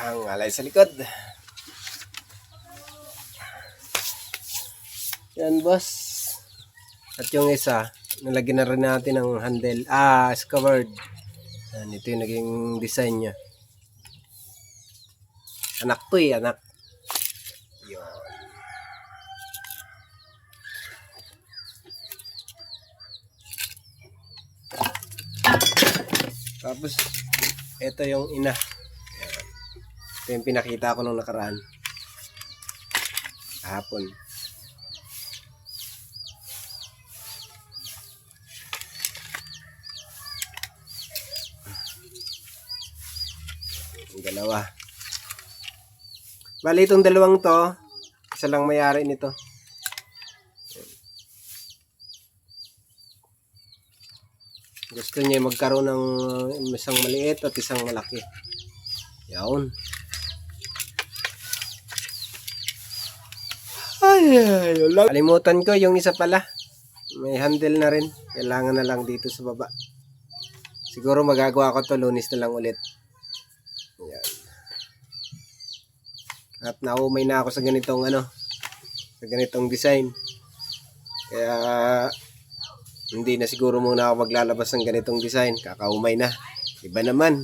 Ang alay sa likod. Yan, boss. At yung isa, nalagyan na rin natin ng handle. Covered. Yan, ito yung naging design niya. Anak to anak. Yun. Tapos, ito yung ina. Yan. Ito yung pinakita ko nung nakaraan. Kahapon. Yung dalawa. Bali itong dalawang to, isa lang may-ari nito. Gusto niya magkaroon ng isang maliit at isang malaki. Yaon. Kalimutan ko yung isa pala. May handle na rin. Kailangan na lang dito sa baba. Siguro magagawa ko to Lunes na lang ulit. Yan. At naumay na ako sa ganitong sa ganitong design. Kaya hindi na siguro muna ako maglalabas ng ganitong design. Kakaumay na. Iba naman.